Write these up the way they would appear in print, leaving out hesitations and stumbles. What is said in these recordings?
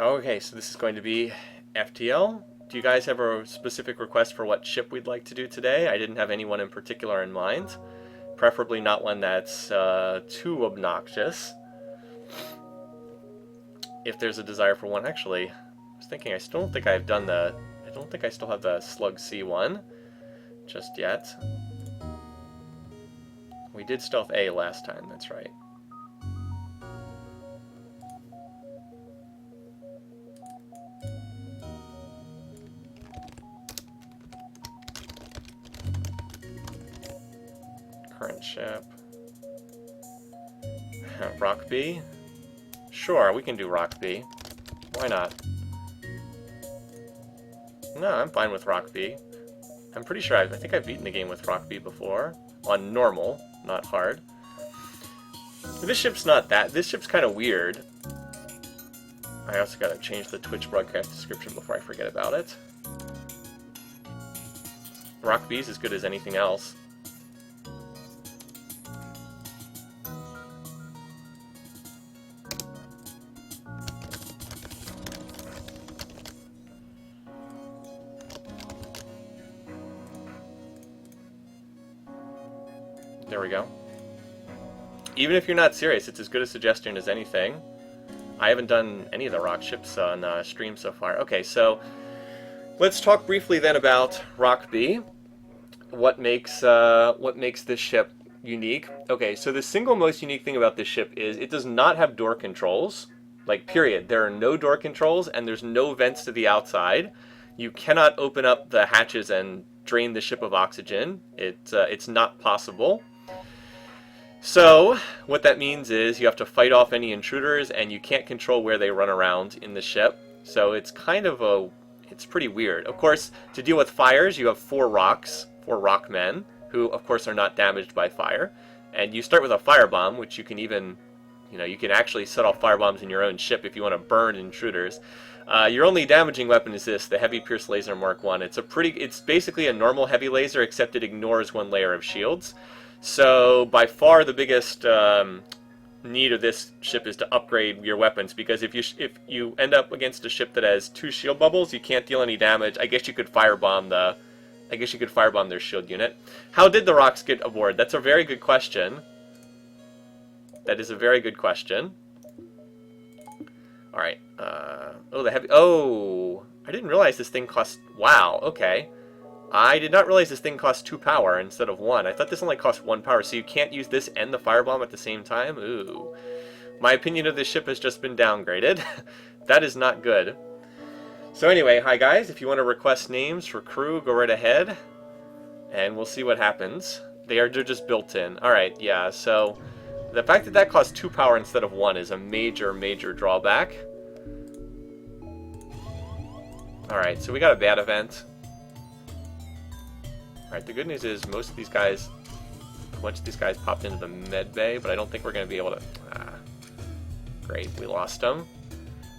Okay, so this is going to be FTL. Do you guys have a specific request for what ship we'd like to do today? I didn't have anyone in particular in mind. Preferably not one that's too obnoxious. If there's a desire for one, actually, I was thinking I still don't think I've done the. I don't think I still have the Slug C1 just yet. We did Stealth A last time, that's right. Current ship. Rock B? Sure, we can do Rock B. Why not? No, I'm fine with Rock B. I'm pretty sure I think I've beaten the game with Rock B before. On normal, not hard. This ship's not that. This ship's kind of weird. I also gotta change the Twitch broadcast description before I forget about it. Rock B's as good as anything else. There we go. Even if you're not serious, it's as good a suggestion as anything. I haven't done any of the rock ships on stream so far. Okay, so let's talk briefly then about Rock B. What makes this ship unique? Okay, so the single most unique thing about this ship is it does not have door controls. Like, period. There are no door controls, and there's no vents to the outside. You cannot open up the hatches and drain the ship of oxygen. It's not possible. So, what that means is you have to fight off any intruders, and you can't control where they run around in the ship. So it's kind of it's pretty weird. Of course, to deal with fires, you have 4 rock men, who of course are not damaged by fire. And you start with a firebomb, which you can even, you can actually set off firebombs in your own ship if you want to burn intruders. Your only damaging weapon is this, the Heavy Pierce Laser Mark 1. It's basically a normal heavy laser, except it ignores 1 layer of shields. So, by far the biggest need of this ship is to upgrade your weapons, because if you end up against a ship that has 2 shield bubbles, you can't deal any damage. I guess you could firebomb their shield unit. How did the rocks get aboard? That's a very good question. That is a very good question. All right. I didn't realize this thing cost. Wow. Okay. I did not realize this thing costs 2 power instead of 1. I thought this only cost 1 power, so you can't use this and the firebomb at the same time? Ooh. My opinion of this ship has just been downgraded. That is not good. So anyway, hi guys. If you want to request names for crew, go right ahead. And we'll see what happens. They're just built in. Alright, yeah, so the fact that costs 2 power instead of 1 is a major, major drawback. Alright, so we got a bad event. Alright, the good news is most of these guys, a bunch of these guys popped into the med bay, but I don't think we're going to be able to... Great, we lost them.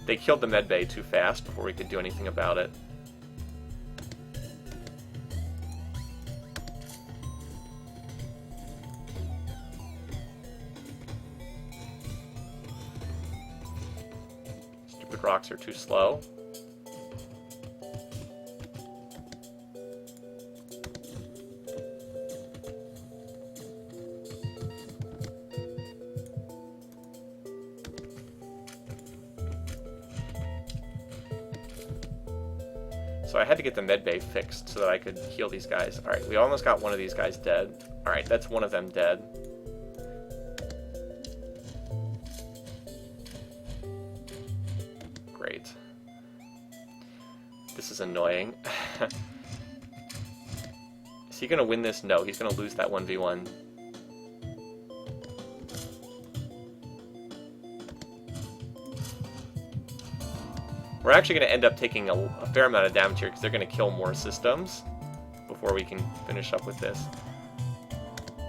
They killed the med bay too fast before we could do anything about it. Stupid rocks are too slow. So I had to get the medbay fixed so that I could heal these guys. Alright, we almost got one of these guys dead. Alright, that's one of them dead. Great. This is annoying. Is he going to win this? No, he's going to lose that 1v1. We're actually going to end up taking a fair amount of damage here because they're going to kill more systems before we can finish up with this.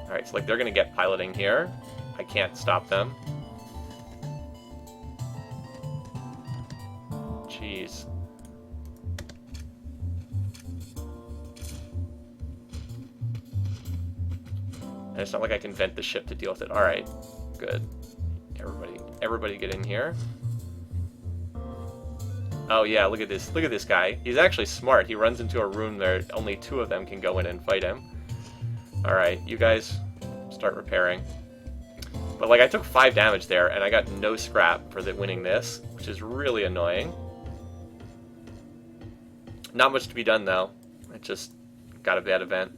Alright, so like they're going to get piloting here. I can't stop them. Jeez. And it's not like I can vent the ship to deal with it. Alright, good. Everybody get in here. Oh yeah, look at this. Look at this guy. He's actually smart. He runs into a room there. Only 2 of them can go in and fight him. Alright, you guys start repairing. But like I took 5 damage there, and I got no scrap for winning this, which is really annoying. Not much to be done though. I just got a bad event.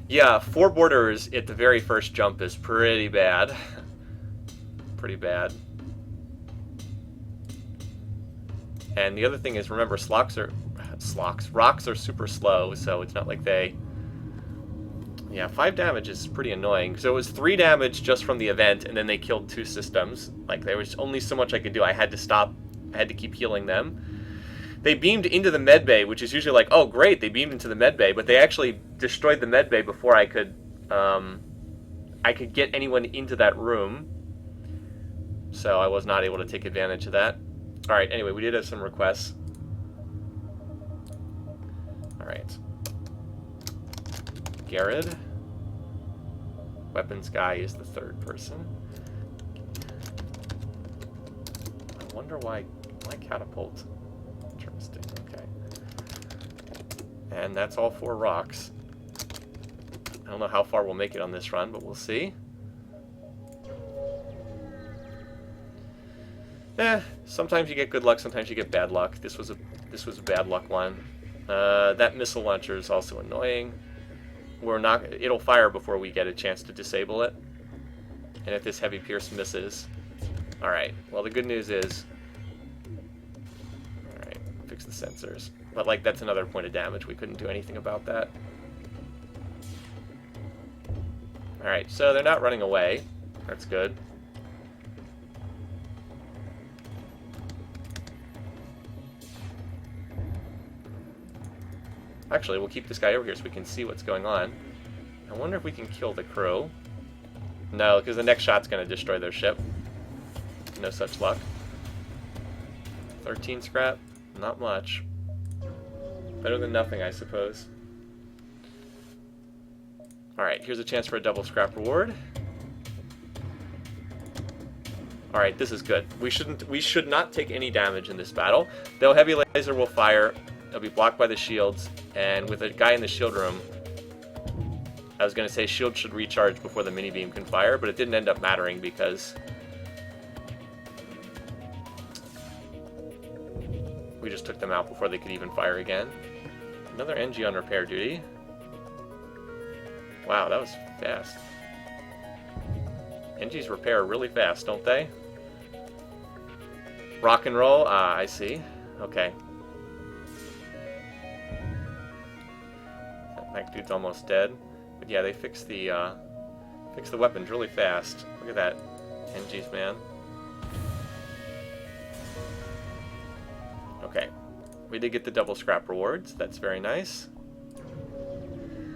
Yeah, 4 borders at the very first jump is pretty bad. Pretty bad. And the other thing is, remember, rocks are super slow, so it's not like they... Yeah, 5 damage is pretty annoying. So it was 3 damage just from the event, and then they killed 2 systems. Like, there was only so much I could do. I had to stop. I had to keep healing them. They beamed into the med bay, which is usually like, oh great, they beamed into the med bay, but they actually destroyed the med bay before I could get anyone into that room. So I was not able to take advantage of that. Alright, anyway, we did have some requests. Alright. Garrett. Weapons guy is the 3rd person. I wonder why catapult. Interesting, okay. And that's all 4 rocks. I don't know how far we'll make it on this run, but we'll see. Sometimes you get good luck, sometimes you get bad luck. This was a bad luck one. That missile launcher is also annoying. It'll fire before we get a chance to disable it. And if this heavy pierce misses... Alright, well the good news is... Alright, fix the sensors. But like, that's another point of damage. We couldn't do anything about that. Alright, so they're not running away. That's good. Actually, we'll keep this guy over here so we can see what's going on. I wonder if we can kill the crew. No, because the next shot's going to destroy their ship. No such luck. 13 scrap. Not much. Better than nothing, I suppose. Alright, here's a chance for a double scrap reward. Alright, this is good. We should not take any damage in this battle. Though heavy laser will fire. It'll be blocked by the shields, and with a guy in the shield room, I was going to say shield should recharge before the mini beam can fire, but it didn't end up mattering because we just took them out before they could even fire again. Another NG on repair duty. Wow, that was fast. NGs repair really fast, don't they? Rock and roll? Ah, I see. Okay. That dude's almost dead. But yeah, they fix the weapons really fast. Look at that. NGs, man. Okay. We did get the double scrap rewards. That's very nice.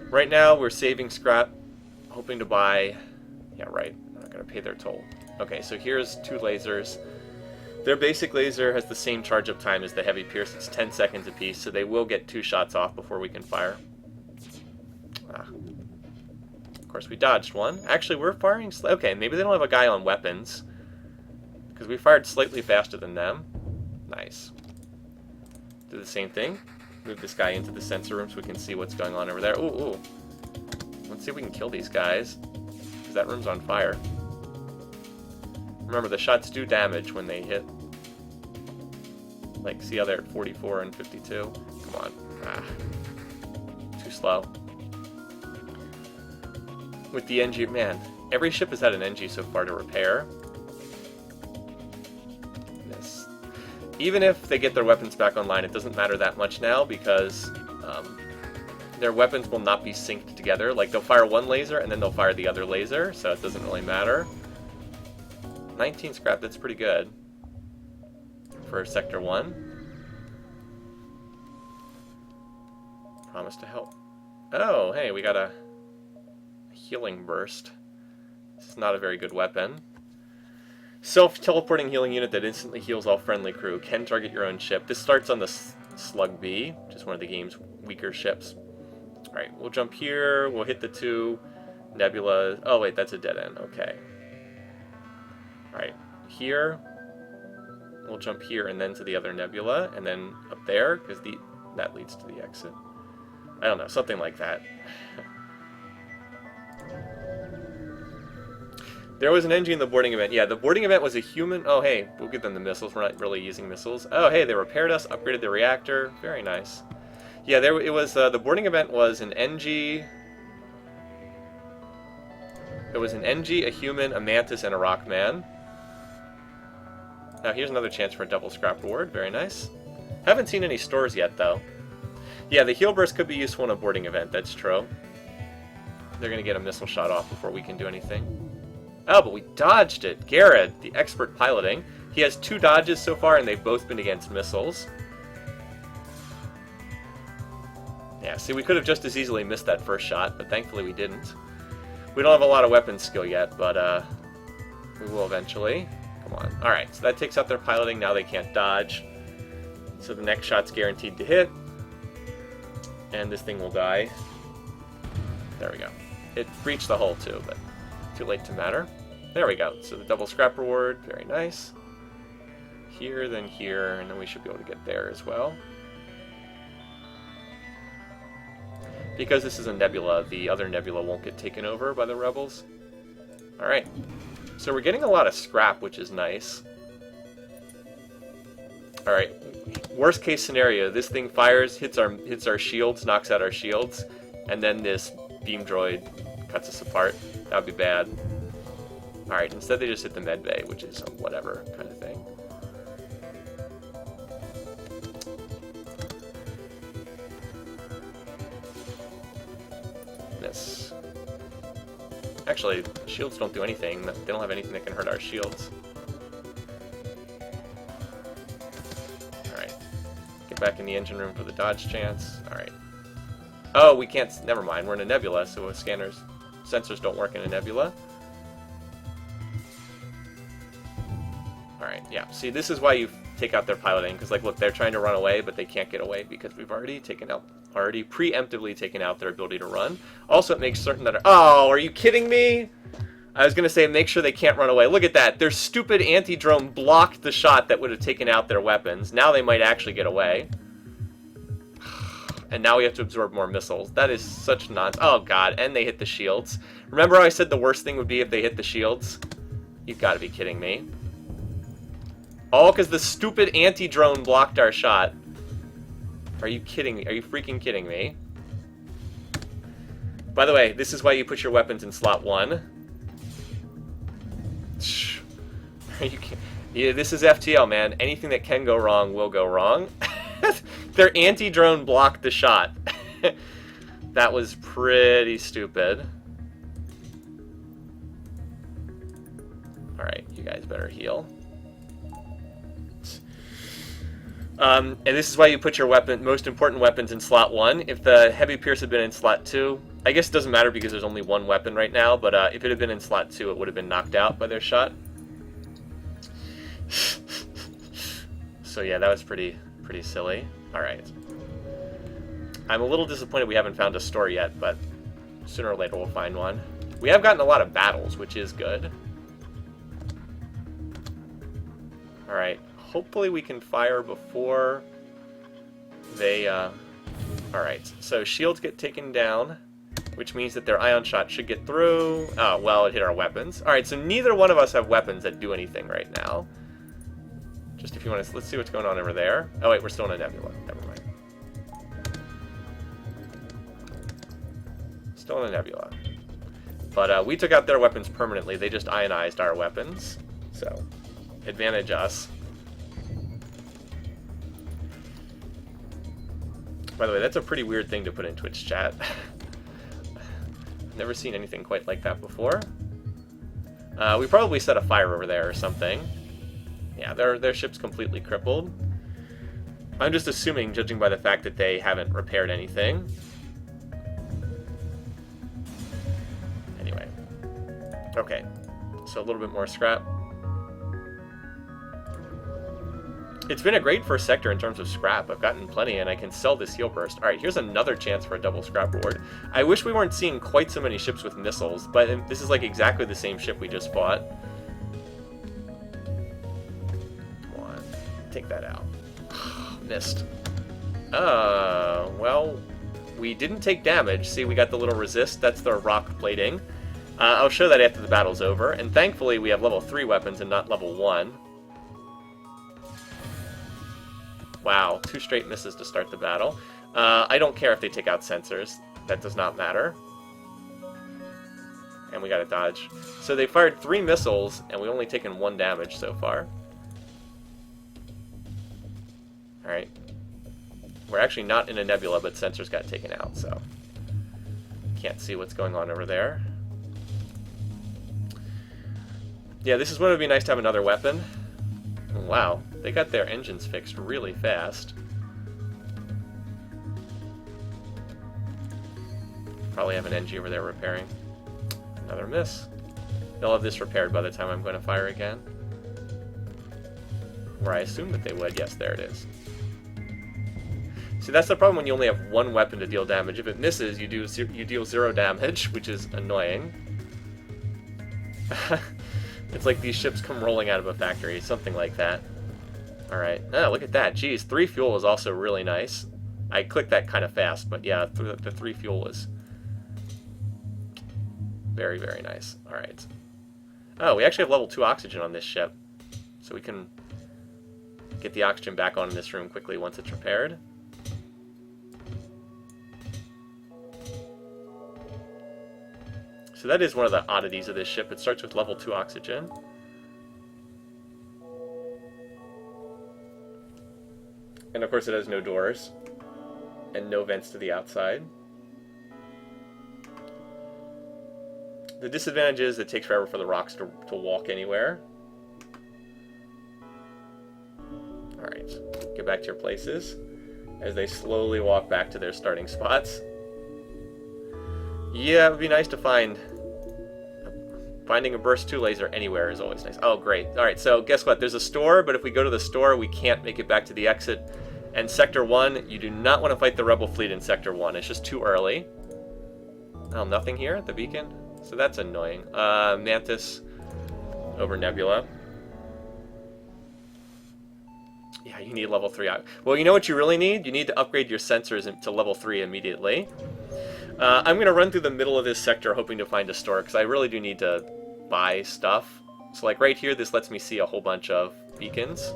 Right now, we're saving scrap, hoping to buy... Yeah, right. I'm not going to pay their toll. Okay, so here's 2 lasers. Their basic laser has the same charge-up time as the heavy pierce. It's 10 seconds apiece, so they will get 2 shots off before we can fire. Of course, we dodged one. Actually, we're firing... Okay, maybe they don't have a guy on weapons, because we fired slightly faster than them. Nice. Do the same thing. Move this guy into the sensor room so we can see what's going on over there. Ooh, ooh. Let's see if we can kill these guys, because that room's on fire. Remember, the shots do damage when they hit. Like, see how they're at 44 and 52? Come on. Ah. Too slow. With the NG, man, every ship has had an NG so far to repair. This. Even if they get their weapons back online, it doesn't matter that much now because their weapons will not be synced together. Like, they'll fire one laser and then they'll fire the other laser, so it doesn't really matter. 19 scrap, that's pretty good for Sector 1. Promise to help. Oh, hey, we got a healing burst. This is not a very good weapon. Self-teleporting healing unit that instantly heals all friendly crew. Can target your own ship. This starts on the Slug B, which is one of the game's weaker ships. Alright, we'll jump here. We'll hit the 2 nebula. Oh, wait, that's a dead end. Okay. Alright. here. We'll jump here and then to the other nebula, and then up there, because that leads to the exit. I don't know, something like that. There was an NG in the boarding event. Yeah, the boarding event was a human... Oh, hey, we'll give them the missiles. We're not really using missiles. Oh, hey, they repaired us, upgraded the reactor. Very nice. Yeah, it was... the boarding event was an NG... It was an NG, a human, a mantis, and a rockman. Now, here's another chance for a double scrap reward. Very nice. Haven't seen any stores yet, though. Yeah, the heal burst could be useful in a boarding event. That's true. They're going to get a missile shot off before we can do anything. Oh, but we dodged it. Garrett, the expert piloting. He has 2 dodges so far, and they've both been against missiles. Yeah, see, we could have just as easily missed that first shot, but thankfully we didn't. We don't have a lot of weapons skill yet, but we will eventually. Come on. Alright, so that takes out their piloting. Now they can't dodge. So the next shot's guaranteed to hit. And this thing will die. There we go. It breached the hull, too, but too late to matter. There we go. So the double scrap reward. Very nice. Here, then here, and then we should be able to get there as well. Because this is a nebula, the other nebula won't get taken over by the rebels. Alright. So we're getting a lot of scrap, which is nice. Alright. Worst case scenario, this thing fires, hits our shields, knocks out our shields, and then this beam droid cuts us apart. That would be bad. Alright, instead they just hit the med bay, which is a whatever kind of thing. Miss. Actually, shields don't do anything. They don't have anything that can hurt our shields. Alright. Get back in the engine room for the dodge chance. Alright. Oh, we can't... Never mind. We're in a nebula, so sensors don't work in a nebula. Alright, yeah. See, this is why you take out their piloting, because, like, look, they're trying to run away, but they can't get away because we've already preemptively taken out their ability to run. Also, it makes certain that... Oh, are you kidding me? I was going to say, make sure they can't run away. Look at that. Their stupid anti-drone blocked the shot that would have taken out their weapons. Now they might actually get away. And now we have to absorb more missiles. That is such nonsense. Oh, God. And they hit the shields. Remember how I said the worst thing would be if they hit the shields? You've got to be kidding me. All because the stupid anti-drone blocked our shot. Are you kidding me? Are you freaking kidding me? By the way, this is why you put your weapons in slot 1. Are you kidding? Yeah, this is FTL, man. Anything that can go wrong will go wrong. Their anti-drone blocked the shot. That was pretty stupid. Alright, you guys better heal. And this is why you put your most important weapons in slot 1. If the heavy pierce had been in slot 2, I guess it doesn't matter because there's only one weapon right now, but if it had been in slot 2, it would have been knocked out by their shot. So yeah, that was pretty silly. Alright. I'm a little disappointed we haven't found a store yet, but sooner or later we'll find one. We have gotten a lot of battles, which is good. Alright. Hopefully we can fire before they... Alright, so shields get taken down, which means that their ion shot should get through. Oh, well, it hit our weapons. Alright, so neither one of us have weapons that do anything right now. Just if you want to... Let's see what's going on over there. Oh, wait, we're still in a nebula. Never mind. Still in a nebula. But we took out their weapons permanently. They just ionized our weapons. So, advantage us. By the way, that's a pretty weird thing to put in Twitch chat. I've never seen anything quite like that before. We probably set a fire over there or something. Yeah, their ship's completely crippled. I'm just assuming, judging by the fact that they haven't repaired anything. Anyway. Okay. So a little bit more scrap. It's been a great first sector in terms of scrap. I've gotten plenty, and I can sell this heal burst. Alright, here's another chance for a double scrap reward. I wish we weren't seeing quite so many ships with missiles, but this is like exactly the same ship we just fought. take that out. Missed. Well, we didn't take damage. See, we got the little resist. That's the rock plating. I'll show that after the battle's over. And thankfully, we have level 3 weapons and not level 1. Wow, 2 straight misses to start the battle. I don't care if they take out sensors. That does not matter. And we got a dodge. So they fired 3 missiles, and we've only taken 1 damage so far. Alright. We're actually not in a nebula, but sensors got taken out, so can't see what's going on over there. Yeah, this is when it would be nice to have another weapon. Wow, they got their engines fixed really fast. Probably have an NG over there repairing. Another miss. They'll have this repaired by the time I'm going to fire again. Where I assume that they would. Yes, there it is. See, that's the problem when you only have 1 weapon to deal damage. If it misses, you deal 0 damage, which is annoying. It's like these ships come rolling out of a factory, something like that. Alright. Oh, look at that. Geez, 3 fuel is also really nice. I clicked that kind of fast, but yeah, the 3 fuel was very, very nice. Alright. Oh, we actually have level 2 oxygen on this ship. So we can get the oxygen back on in this room quickly once it's repaired. So that is one of the oddities of this ship. It starts with level 2 oxygen. And of course it has no doors. And no vents to the outside. The disadvantage is it takes forever for the rocks to walk anywhere. Alright, get back to your places. As they slowly walk back to their starting spots. Yeah, it would be nice to finding a burst 2 laser anywhere is always nice. Oh, great. Alright, so guess what? There's a store, but if we go to the store, we can't make it back to the exit. And Sector 1, you do not want to fight the Rebel fleet in Sector 1. It's just too early. Oh, nothing here at the beacon? So that's annoying. Mantis over Nebula. Yeah, you need level 3. Well, you know what you really need? You need to upgrade your sensors to level 3 immediately. I'm going to run through the middle of this sector hoping to find a store, because I really do need to buy stuff. So like right here, this lets me see a whole bunch of beacons.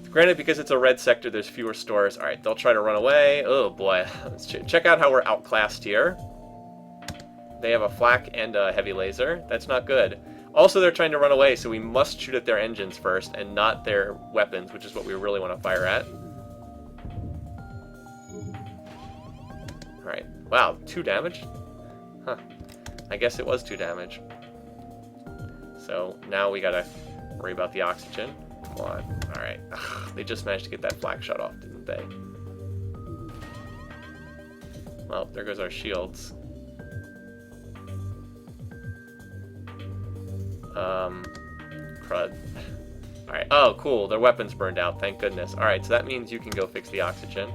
Granted, because it's a red sector, there's fewer stores. Alright, they'll try to run away. Oh boy. Let's check out how we're outclassed here. They have a flak and a heavy laser. That's not good. Also, they're trying to run away, so we must shoot at their engines first and not their weapons, which is what we really want to fire at. Alright. Wow, 2 damage? Huh. I guess it was 2 damage. So now we gotta worry about the oxygen. Come on. Alright. They just managed to get that flak shot off, didn't they? Well, there goes our shields. Crud. Alright. Oh, cool. Their weapons burned out. Thank goodness. Alright, so that means you can go fix the oxygen.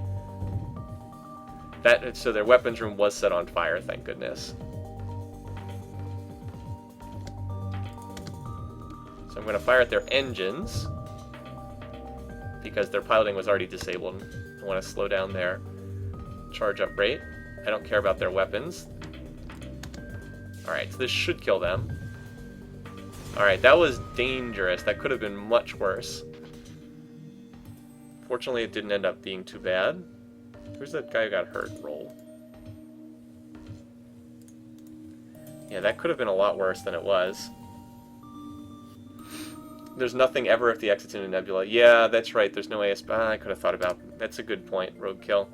So their weapons room was set on fire, thank goodness. So I'm going to fire at their engines, because their piloting was already disabled. I want to slow down their charge up rate. I don't care about their weapons. Alright, so this should kill them. Alright, that was dangerous. That could have been much worse. Fortunately, it didn't end up being too bad. Who's that guy who got hurt? Roll. Yeah, that could have been a lot worse than it was. There's nothing ever if the exit's in a nebula. Yeah, that's right. There's no AS. I could have thought about. That's a good point. Roadkill.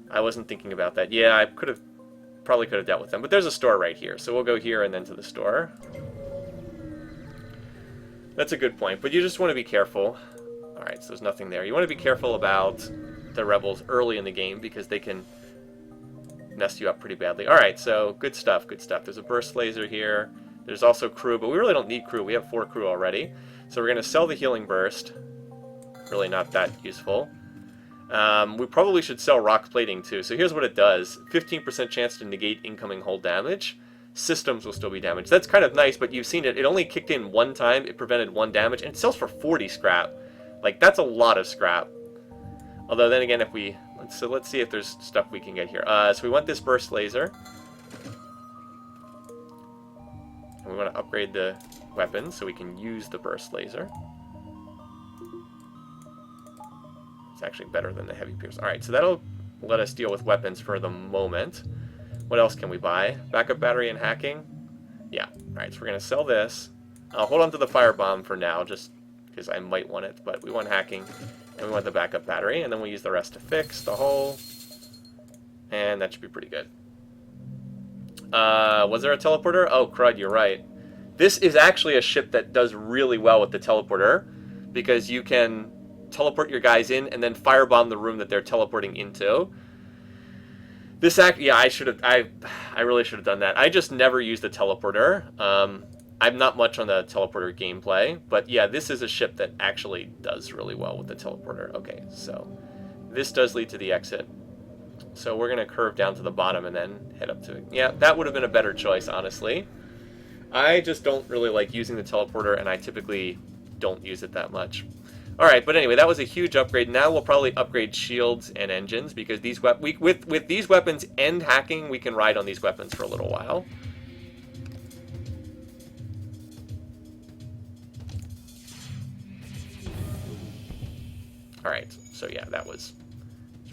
I wasn't thinking about that. Yeah, I probably could have dealt with them. But there's a store right here, so we'll go here and then to the store. That's a good point. But you just want to be careful. All right, so there's nothing there. You want to be careful about the rebels early in the game because they can mess you up pretty badly. All right, so good stuff. Good stuff. There's a burst laser here. There's also crew, but we really don't need crew. We have 4 crew already. So we're going to sell the healing burst. Really not that useful. We probably should sell rock plating too. So here's what it does. 15% chance to negate incoming hull damage. systems will still be damaged. That's kind of nice, but you've seen it. It only kicked in one time. It prevented 1 damage, and it sells for 40 scrap. Like, that's a lot of scrap. Although, then again, if we... let's see if there's stuff we can get here. So we want this burst laser. And we want to upgrade the weapon so we can use the burst laser. It's actually better than the heavy pierce. Alright, so that'll let us deal with weapons for the moment. What else can we buy? Backup battery and hacking? Yeah. Alright, so we're going to sell this. I'll hold on to the firebomb for now, just because I might want it, but we want hacking, and we want the backup battery, and then we'll use the rest to fix the hole, and that should be pretty good. Was there a teleporter? Oh, crud, you're right. This is actually a ship that does really well with the teleporter, because you can teleport your guys in and then firebomb the room that they're teleporting into. This yeah, I really should have done that. I just never used the teleporter. I'm not much on the teleporter gameplay, but yeah, this is a ship that actually does really well with the teleporter. Okay, so this does lead to the exit. So we're going to curve down to the bottom and then head up to it. Yeah, that would have been a better choice, honestly. I just don't really like using the teleporter, and I typically don't use it that much. Alright, but anyway, that was a huge upgrade. Now we'll probably upgrade shields and engines, because these with these weapons and hacking, we can ride on these weapons for a little while. Alright, so yeah, that was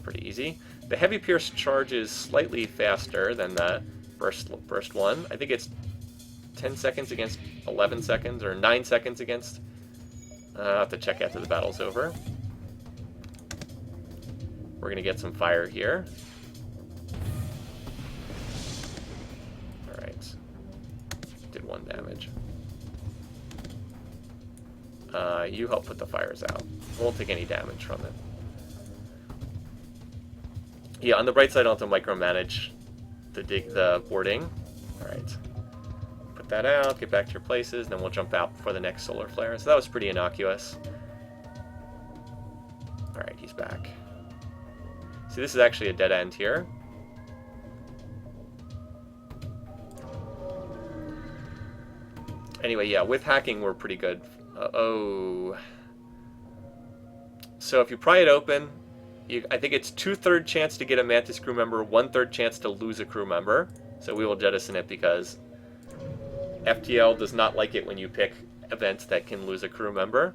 pretty easy. The heavy pierce charges slightly faster than the burst one. I think it's 10 seconds against 11 seconds, or 9 seconds against... I'll have to check after the battle's over. We're going to get some fire here. Alright. Did 1 damage. You help put the fires out. Won't take any damage from it. Yeah, on the bright side, I'll have to micromanage the boarding. Alright. Put that out, get back to your places, and then we'll jump out before the next solar flare. So that was pretty innocuous. Alright, he's back. See, this is actually a dead end here. Anyway, yeah, with hacking, we're pretty good. Oh. So if you pry it open, I think it's 2/3 chance to get a Mantis crew member, 1/3 chance to lose a crew member. So we will jettison it because FTL does not like it when you pick events that can lose a crew member.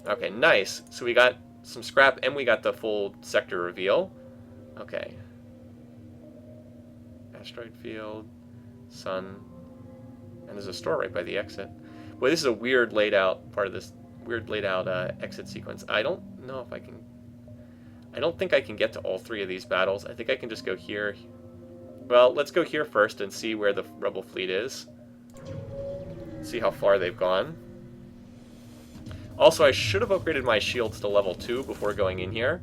Okay, nice. So we got some scrap and we got the full sector reveal. Okay. Asteroid field, sun, and there's a store right by the exit. Boy, this is a weird laid out part of this weird laid out exit sequence. I don't know if I can... I don't think I can get to all 3 of these battles. I think I can just go here. Well, let's go here first and see where the Rebel fleet is. See how far they've gone. Also, I should have upgraded my shields to level 2 before going in here.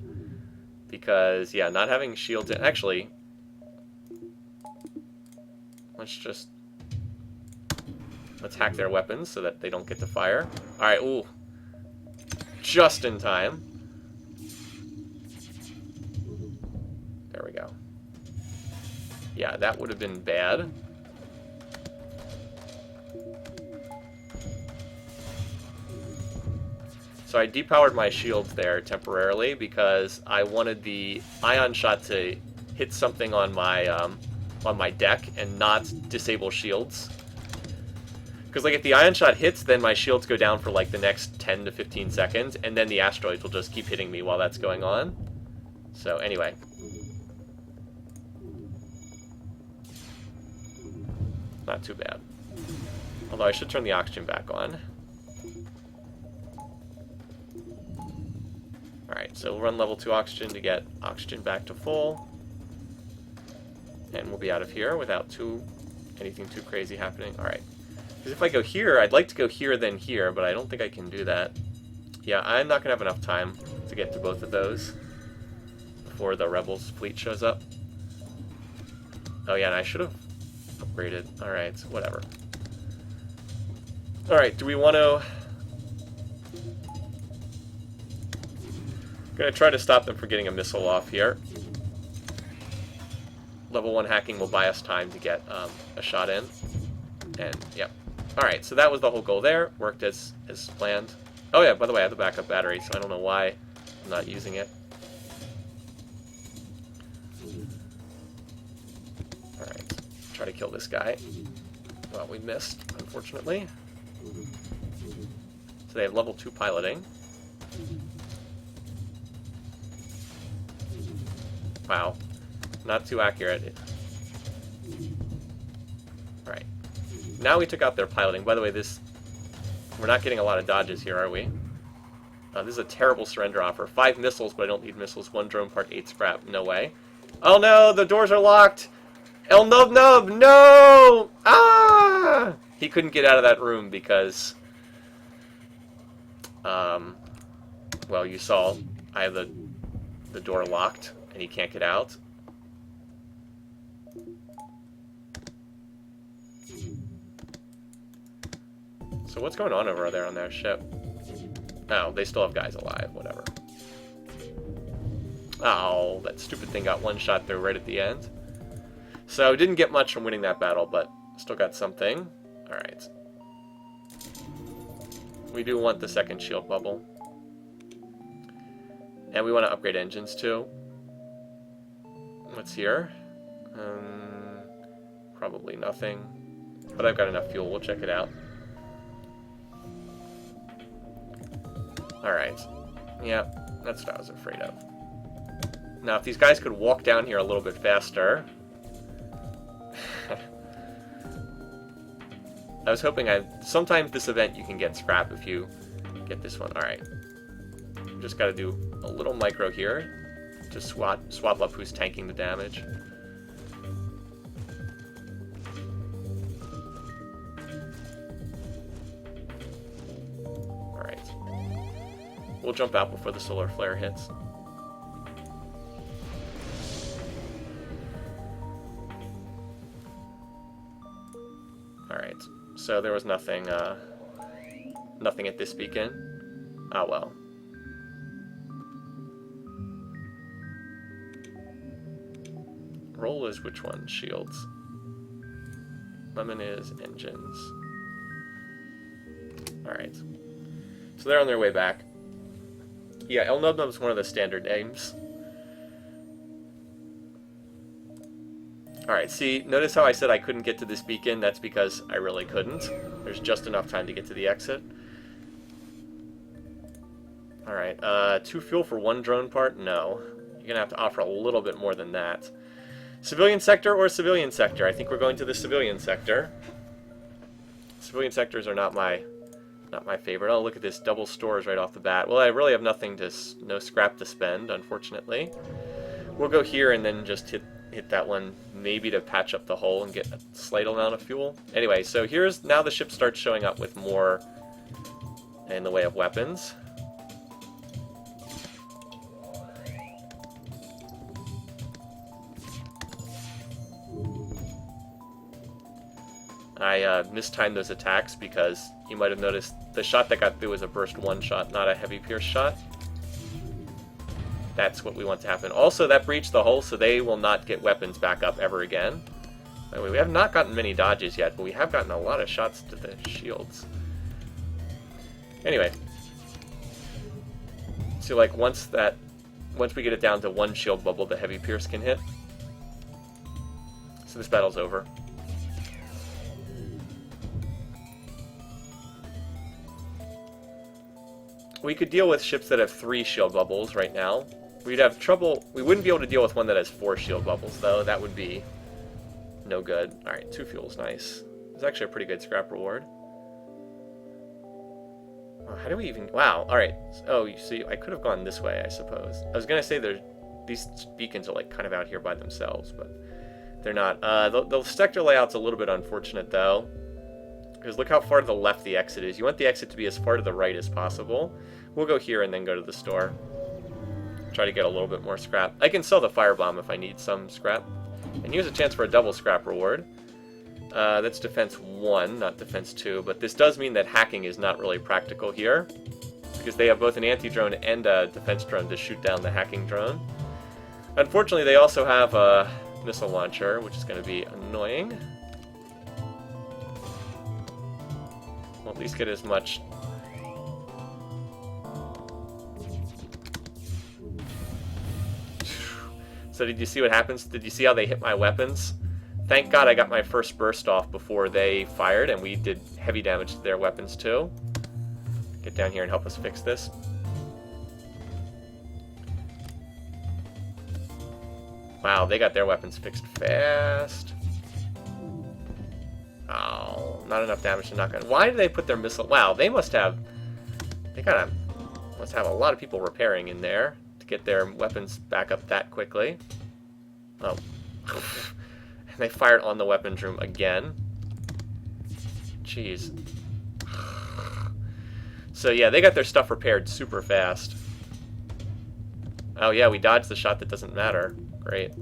Because, yeah, not having shields... Actually, let's hack their weapons so that they don't get to fire. Alright, ooh. Just in time. There we go. Yeah, that would have been bad. So I depowered my shields there temporarily because I wanted the ion shot to hit something on my deck and not disable shields. Because like if the ion shot hits, then my shields go down for like the next 10 to 15 seconds, and then the asteroids will just keep hitting me while that's going on. So anyway. Not too bad. Although I should turn the oxygen back on. Alright, so we'll run level 2 oxygen to get oxygen back to full. And we'll be out of here without anything too crazy happening. Alright. Because if I go here, I'd like to go here then here, but I don't think I can do that. Yeah, I'm not going to have enough time to get to both of those before the Rebels fleet shows up. Oh yeah, and I should have upgraded. Alright, whatever. Alright, do we want to... I'm going to try to stop them from getting a missile off here. level 1 hacking will buy us time to get a shot in. And, yep. Alright, so that was the whole goal there. Worked as planned. Oh yeah, by the way, I have the backup battery, so I don't know why I'm not using it. Alright, try to kill this guy. Well, we missed, unfortunately. So they have level 2 piloting. Wow. Not too accurate. Alright. Now we took out their piloting. By the way, we're not getting a lot of dodges here, are we? This is a terrible surrender offer. 5 missiles, but I don't need missiles. 1 drone part, 8 scrap. No way. Oh no, the doors are locked! El Nub Nub! No! Ah! He couldn't get out of that room because... well, you saw. I have the door locked, and he can't get out. So what's going on over there on their ship? Oh, they still have guys alive, whatever. Oh, that stupid thing got one shot through right at the end. So didn't get much from winning that battle, but still got something. Alright. We do want the second shield bubble. And we want to upgrade engines too. What's here? Probably nothing. But I've got enough fuel, we'll check it out. Alright. Yeah, that's what I was afraid of. Now, if these guys could walk down here a little bit faster... I was hoping sometimes this event you can get scrap if you get this one. Alright. Just gotta do a little micro here to swap up who's tanking the damage. We'll jump out before the solar flare hits. Alright, so there was nothing nothing at this beacon. Ah well. Roll is which one? Shields. Lemon is engines. Alright. So they're on their way back. Yeah, El Nub Nub is one of the standard names. Alright, see, notice how I said I couldn't get to this beacon? That's because I really couldn't. There's just enough time to get to the exit. Alright, 2 fuel for 1 drone part? No. You're gonna have to offer a little bit more than that. Civilian sector or civilian sector? I think we're going to the civilian sector. Civilian sectors are not my favorite. Oh, look at this, double stores right off the bat. Well, I really have no scrap to spend, unfortunately. We'll go here and then just hit that one, maybe to patch up the hole and get a slight amount of fuel. Anyway, so now the ship starts showing up with more in the way of weapons. I mistimed those attacks because you might have noticed the shot that got through was a burst 1 shot, not a heavy pierce shot. That's what we want to happen. Also, that breached the hull, so they will not get weapons back up ever again. By the way, we have not gotten many dodges yet, but we have gotten a lot of shots to the shields. Anyway. So, like, once we get it down to 1 shield bubble, the heavy pierce can hit. So this battle's over. We could deal with ships that have 3 shield bubbles right now. We'd have trouble. We wouldn't be able to deal with one that has 4 shield bubbles, though. That would be no good. Alright, 2 fuel's nice. It's actually a pretty good scrap reward. Oh, how do we even... Wow, alright. Oh, you see, I could have gone this way, I suppose. I was going to say these beacons are like kind of out here by themselves, but they're not. The sector layout's a little bit unfortunate, though. Because look how far to the left the exit is. You want the exit to be as far to the right as possible. We'll go here and then go to the store. Try to get a little bit more scrap. I can sell the firebomb if I need some scrap. And here's a chance for a double scrap reward. That's defense 1, not defense 2. But this does mean that hacking is not really practical here. Because they have both an anti-drone and a defense drone to shoot down the hacking drone. Unfortunately, they also have missile launcher, which is going to be annoying. We'll at least get as much... So did you see what happens? Did you see how they hit my weapons? Thank God I got my first burst off before they fired, and we did heavy damage to their weapons too. Get down here and help us fix this. Wow, they got their weapons fixed fast. Oh, not enough damage to knock on. Why did they put their missile? Wow, they must have... They must have a lot of people repairing in there to get their weapons back up that quickly. Oh. And they fired on the weapons room again. Jeez. So yeah, they got their stuff repaired super fast. Oh yeah, we dodged the shot that doesn't matter. Great.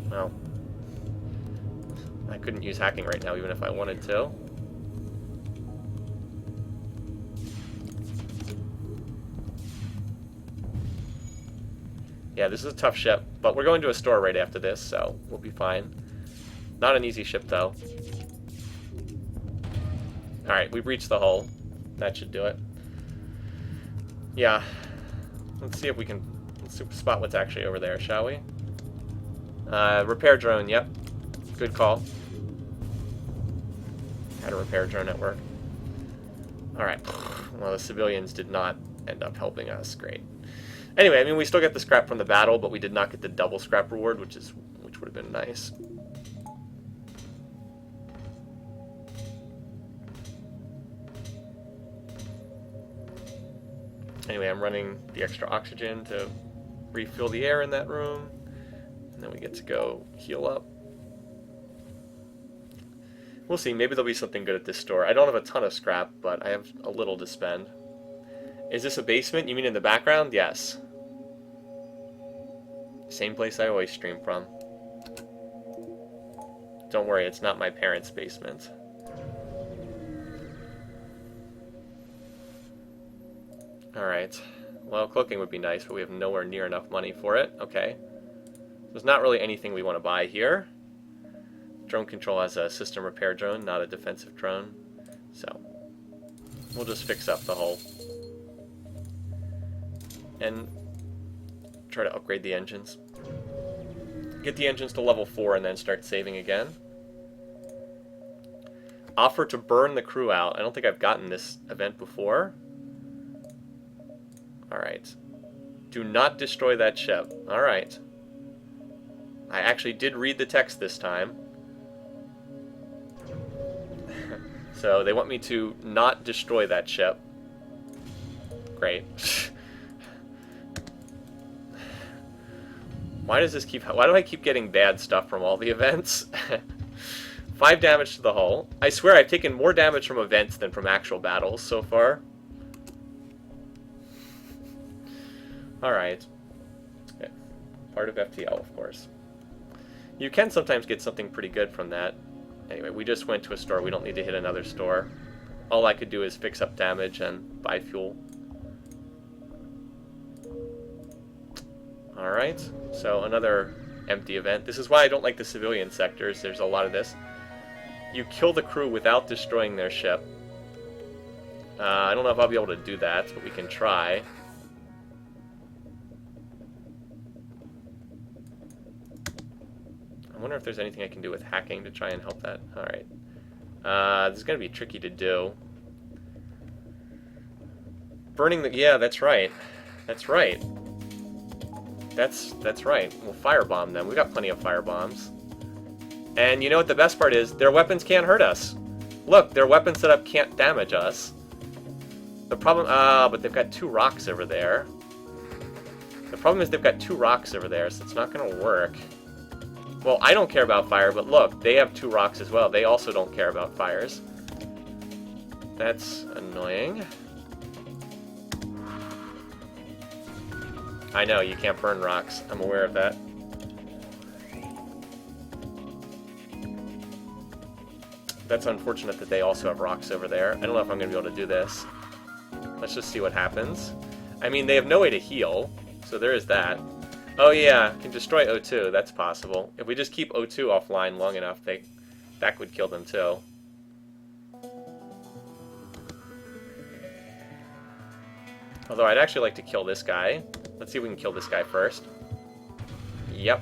Well, I couldn't use hacking right now even if I wanted to. Yeah, this is a tough ship, but we're going to a store right after this, so we'll be fine. Not an easy ship, though. Alright, we've reached the hull. That should do it. Yeah. Let's see if we can spot what's actually over there, shall we? Repair drone, yep. Good call. Had a repair drone at work. Alright. Well, the civilians did not end up helping us. Great. Anyway, I mean, we still get the scrap from the battle, but we did not get the double scrap reward, which would have been nice. Anyway, I'm running the extra oxygen to refill the air in that room, and then we get to go heal up. We'll see, maybe there'll be something good at this store. I don't have a ton of scrap, but I have a little to spend. Is this a basement? You mean in the background? Yes. Same place I always stream from. Don't worry, it's not my parents' basement. Alright. Well, cloaking would be nice, but we have nowhere near enough money for it. Okay. There's not really anything we want to buy here. Drone control has a system repair drone, not a defensive drone. So, we'll just fix up the hull. And try to upgrade the engines. Get the engines to level 4 and then start saving again. Offer to burn the crew out. I don't think I've gotten this event before. Alright. Do not destroy that ship. Alright. I actually did read the text this time. So they want me to not destroy that ship. Great. Why do I keep getting bad stuff from all the events? 5 damage to the hull. I swear I've taken more damage from events than from actual battles so far. Alright. Okay. Part of FTL, of course. You can sometimes get something pretty good from that. Anyway, we just went to a store. We don't need to hit another store. All I could do is fix up damage and buy fuel. Alright, so another empty event. This is why I don't like the civilian sectors. There's a lot of this. You kill the crew without destroying their ship. I don't know if I'll be able to do that, but we can try. I wonder if there's anything I can do with hacking to try and help that. Alright. This is going to be tricky to do. Burning the... Yeah, that's right. That's right. That's right. We'll firebomb them. We've got plenty of firebombs. And you know what the best part is? Their weapons can't hurt us. Look, their weapon setup can't damage us. The problem... but they've got 2 rocks over there. The problem is they've got 2 rocks over there, so it's not going to work. Well, I don't care about fire, but look, they have 2 rocks as well. They also don't care about fires. That's annoying. I know, you can't burn rocks. I'm aware of that. That's unfortunate that they also have rocks over there. I don't know if I'm going to be able to do this. Let's just see what happens. I mean, they have no way to heal, so there is that. Oh yeah, can destroy O2, that's possible. If we just keep O2 offline long enough, that would kill them too. Although I'd actually like to kill this guy. Let's see if we can kill this guy first. Yep.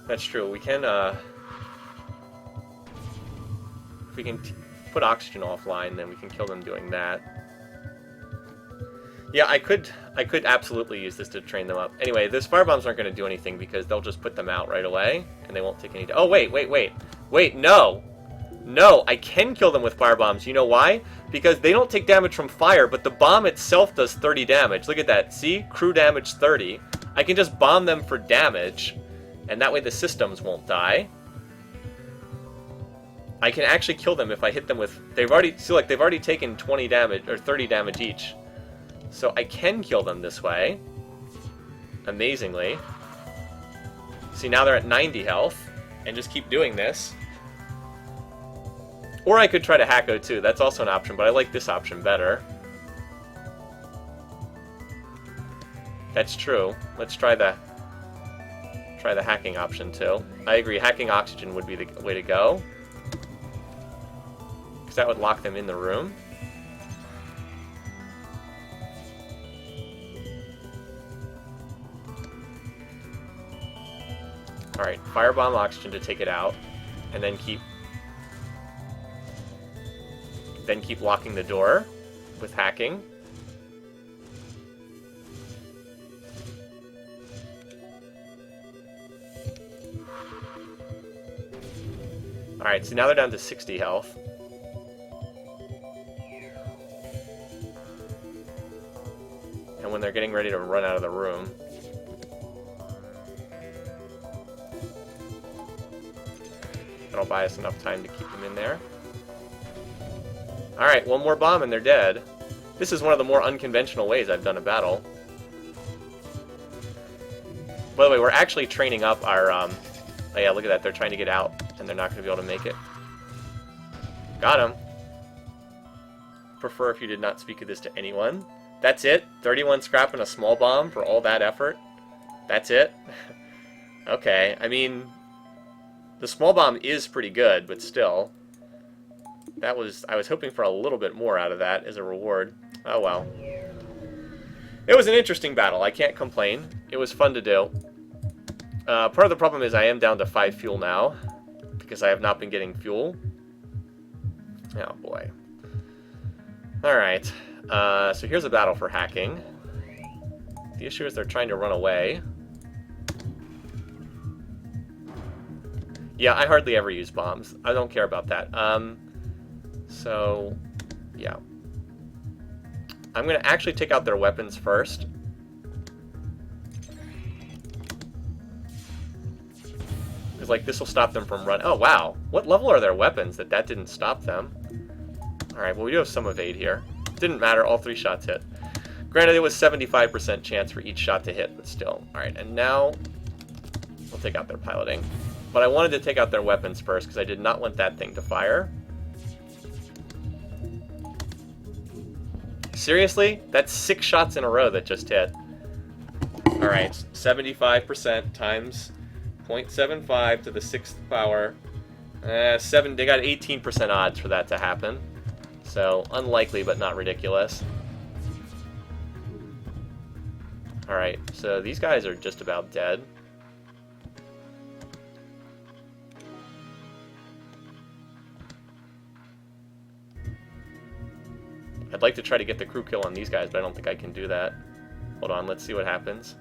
That's true. We can, if we can put oxygen offline, then we can kill them doing that. Yeah, I could absolutely use this to train them up. Anyway, those firebombs aren't going to do anything because they'll just put them out right away, and they won't take any... Oh, wait, no! No, I can kill them with firebombs. You know why? Because they don't take damage from fire, but the bomb itself does 30 damage. Look at that. See? Crew damage 30. I can just bomb them for damage, and that way the systems won't die. I can actually kill them if I hit them with... They've already taken 20 damage, or 30 damage each. So I can kill them this way. Amazingly. See, now they're at 90 health, and just keep doing this. Or I could try to hack O2. That's also an option, but I like this option better. That's true. Let's try the hacking option too. I agree, hacking oxygen would be the way to go. Because that would lock them in the room. Alright, firebomb oxygen to take it out. And then keep locking the door with hacking. Alright, so now they're down to 60 health. And when they're getting ready to run out of the room... that'll buy us enough time to keep them in there. Alright, one more bomb and they're dead. This is one of the more unconventional ways I've done a battle. By the way, we're actually training up our... oh yeah, look at that. They're trying to get out, and they're not going to be able to make it. Got him. Prefer if you did not speak of this to anyone. That's it? 31 scrap and a small bomb for all that effort? That's it? Okay, I mean... the small bomb is pretty good, but still... I was hoping for a little bit more out of that as a reward. Oh well. It was an interesting battle, I can't complain. It was fun to do. Part of the problem is I am down to 5 fuel now, because I have not been getting fuel. Oh boy. Alright, so here's a battle for hacking. The issue is they're trying to run away. Yeah, I hardly ever use bombs. I don't care about that. So, yeah. I'm going to actually take out their weapons first. Because, like, this will stop them from running. Oh, wow. What level are their weapons that didn't stop them? Alright, well, we do have some evade here. Didn't matter. All 3 shots hit. Granted, it was 75% chance for each shot to hit, but still. Alright, and now we'll take out their piloting. But I wanted to take out their weapons first because I did not want that thing to fire. Seriously? That's 6 shots in a row that just hit. Alright, 75% times 0.75 to the 6th power. They got 18% odds for that to happen. So, unlikely but not ridiculous. Alright, so these guys are just about dead. I'd like to try to get the crew kill on these guys, but I don't think I can do that. Hold on, let's see what happens.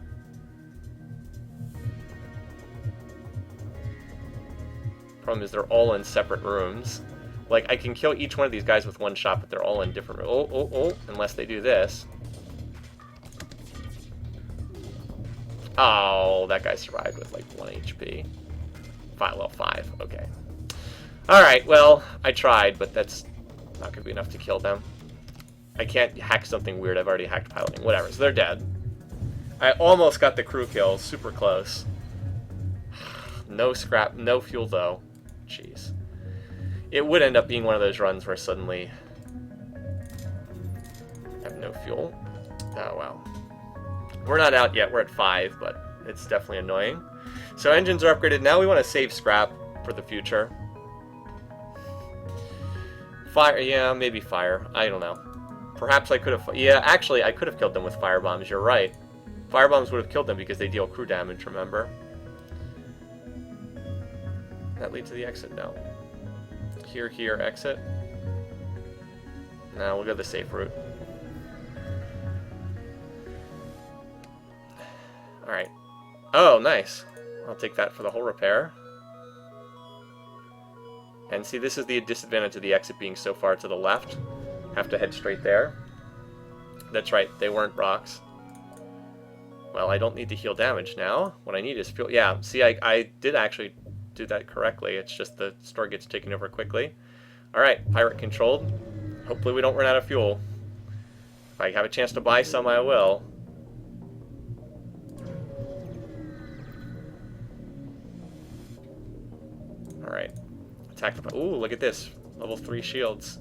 Problem is they're all in separate rooms. Like, I can kill each one of these guys with 1 shot, but they're all in different rooms. Oh, unless they do this. Oh, that guy survived with, like, 1 HP. 5, okay. Alright, well, I tried, but that's not going to be enough to kill them. I can't hack something weird. I've already hacked piloting. Whatever, so they're dead. I almost got the crew kill. Super close. No scrap, no fuel, though. Jeez. It would end up being one of those runs where suddenly I have no fuel. Oh, wow. We're not out yet. We're at 5, but it's definitely annoying. So engines are upgraded. Now we want to save scrap for the future. Fire, yeah, maybe fire. I don't know. Perhaps I could have... Yeah, actually, I could have killed them with fire bombs. You're right. Fire bombs would have killed them because they deal crew damage, remember? That leads to the exit now. Here, here, exit. Now we'll go the safe route. Alright. Oh, nice. I'll take that for the whole repair. And see, this is the disadvantage of the exit being so far to the left. Have to head straight there. That's right, they weren't rocks. Well, I don't need to heal damage now. What I need is fuel. Yeah, see, I did actually do that correctly. It's just the store gets taken over quickly. Alright, pirate controlled. Hopefully we don't run out of fuel. If I have a chance to buy some, I will. Alright. Attack the... Ooh, look at this. Level 3 shields.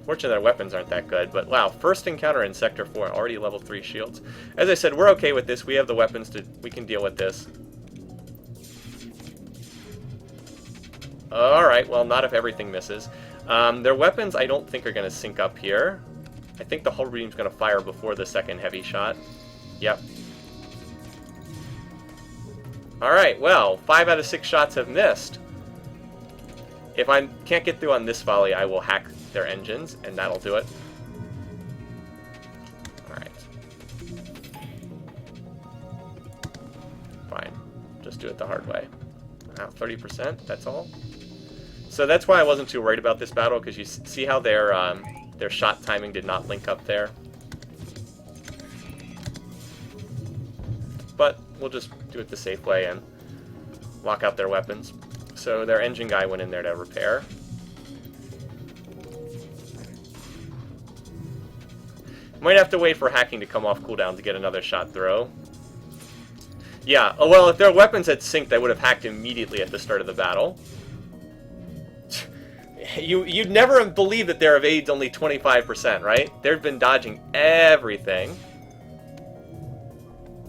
Fortunately, their weapons aren't that good, but wow, first encounter in Sector 4, already level 3 shields. As I said, we're okay with this. We have the weapons to... We can deal with this. Alright, well, not if everything misses. Their weapons, I don't think, are going to sync up here. I think the hull beam's going to fire before the second heavy shot. Yep. Alright, well, 5 out of 6 shots have missed. If I can't get through on this volley, I will hack their engines, and that'll do it. Alright. Fine. Just do it the hard way. Now, 30%, that's all. So that's why I wasn't too worried about this battle, because you see how their shot timing did not link up there. But we'll just do it the safe way and lock out their weapons. So their engine guy went in there to repair. Might have to wait for hacking to come off cooldown to get another shot through. Yeah, oh, well, if their weapons had synced, I would have hacked immediately at the start of the battle. You'd never believe that their evade's only 25%, right? They've been dodging everything.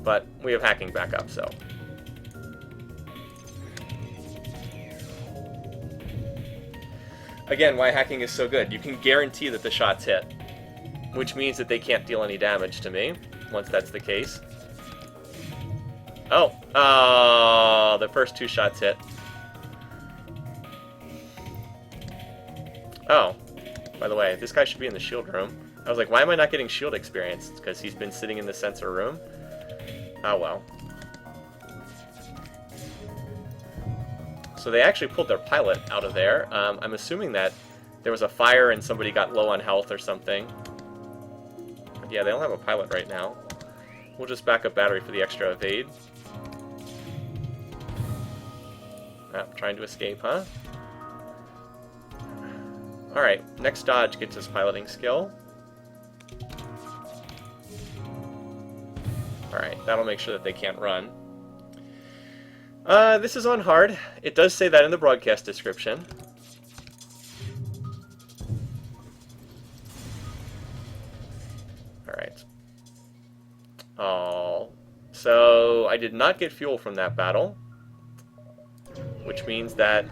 But we have hacking back up, so... Again, why hacking is so good. You can guarantee that the shots hit. Which means that they can't deal any damage to me, once that's the case. Oh! Oh, the first 2 shots hit. Oh. By the way, this guy should be in the shield room. I was like, why am I not getting shield experience? It's because he's been sitting in the sensor room. Oh well. So they actually pulled their pilot out of there. I'm assuming that there was a fire and somebody got low on health or something. But yeah, they don't have a pilot right now. We'll just back up battery for the extra evade. Ah, trying to escape, huh? Alright, next dodge gets us piloting skill. Alright, that'll make sure that they can't run. This is on hard. It does say that in the broadcast description. Alright. Oh. So, I did not get fuel from that battle. Which means that...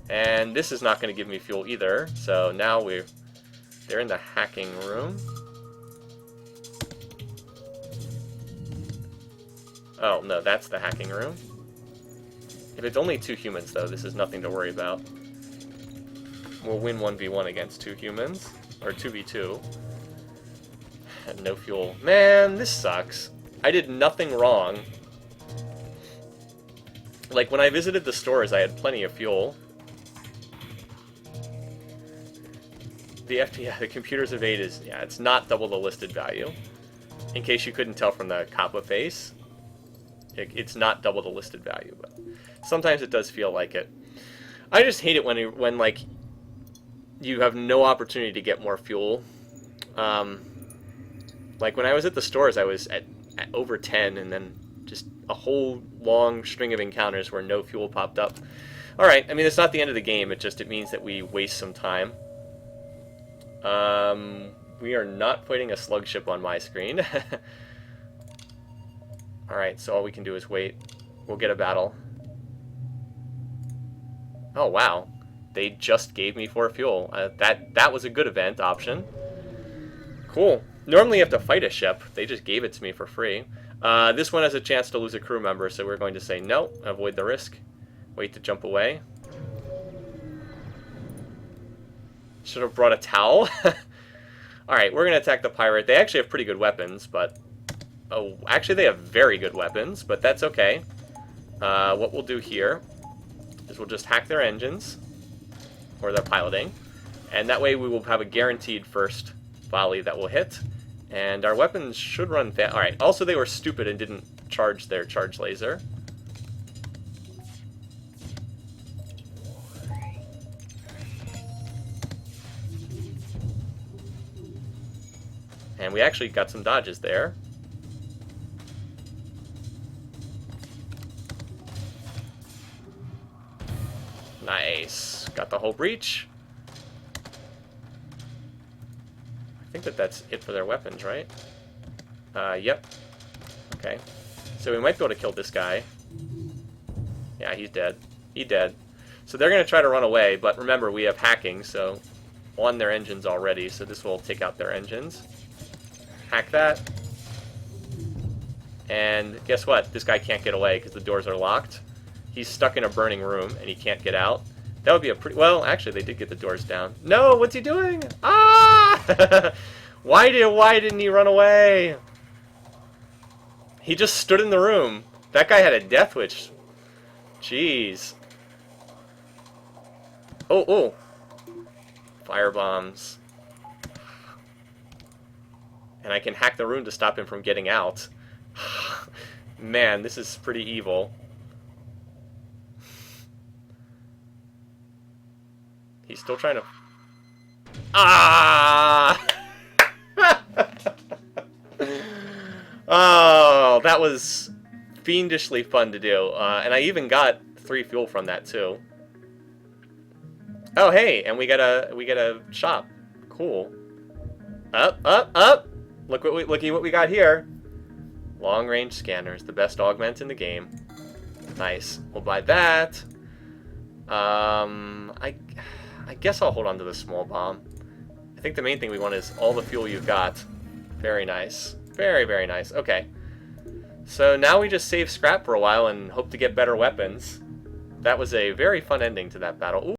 And this is not going to give me fuel either. So now they're in the hacking room. Oh, no, that's the hacking room. If it's only 2 humans, though, this is nothing to worry about. We'll win 1v1 against 2 humans. Or 2v2. No fuel. Man, this sucks. I did nothing wrong. Like, when I visited the stores, I had plenty of fuel. The FTL, the computer's evade is, yeah, it's not double the listed value. In case you couldn't tell from the Kappa face. It's not double the listed value, but sometimes it does feel like it. I just hate it when like, you have no opportunity to get more fuel. Like, when I was at the stores, I was at over 10, and then just a whole long string of encounters where no fuel popped up. Alright, I mean, it's not the end of the game, it means that we waste some time. We are not fighting a slug ship on my screen. Alright, so all we can do is wait. We'll get a battle. Oh, wow. They just gave me 4 fuel. That was a good event option. Cool. Normally you have to fight a ship. They just gave it to me for free. This one has a chance to lose a crew member, so we're going to say no, avoid the risk. Wait to jump away. Should have brought a towel. Alright, we're going to attack the pirate. They actually have pretty good weapons, but... Oh, actually they have very good weapons, but that's okay. What we'll do here is we'll just hack their engines, or their piloting, and that way we will have a guaranteed first volley that will hit, and our weapons should run fast. Alright, also they were stupid and didn't charge their charge laser. And we actually got some dodges there. Nice. Got the whole breach. I think that's it for their weapons, right? Yep. Okay. So we might be able to kill this guy. Yeah, he's dead. He's dead. So they're going to try to run away, but remember, we have hacking, so on their engines already, so this will take out their engines. Hack that. And guess what? This guy can't get away because the doors are locked. He's stuck in a burning room, and he can't get out. That would be a pretty... Well, actually, they did get the doors down. No! What's he doing? Ah! Why didn't he run away? He just stood in the room. That guy had a death wish. Jeez. Oh, oh. Fire bombs. And I can hack the room to stop him from getting out. Man, this is pretty evil. He's still trying to... Ah! Oh, that was fiendishly fun to do. And I even got 3 fuel from that, too. Oh, hey, and we get a shop. Cool. Up, up, up! Looky what we got here. Long-range scanners, the best augment in the game. Nice. We'll buy that. I guess I'll hold on to the small bomb. I think the main thing we want is all the fuel you've got. Very nice. Very, very nice. Okay. So now we just save scrap for a while and hope to get better weapons. That was a very fun ending to that battle. Ooh.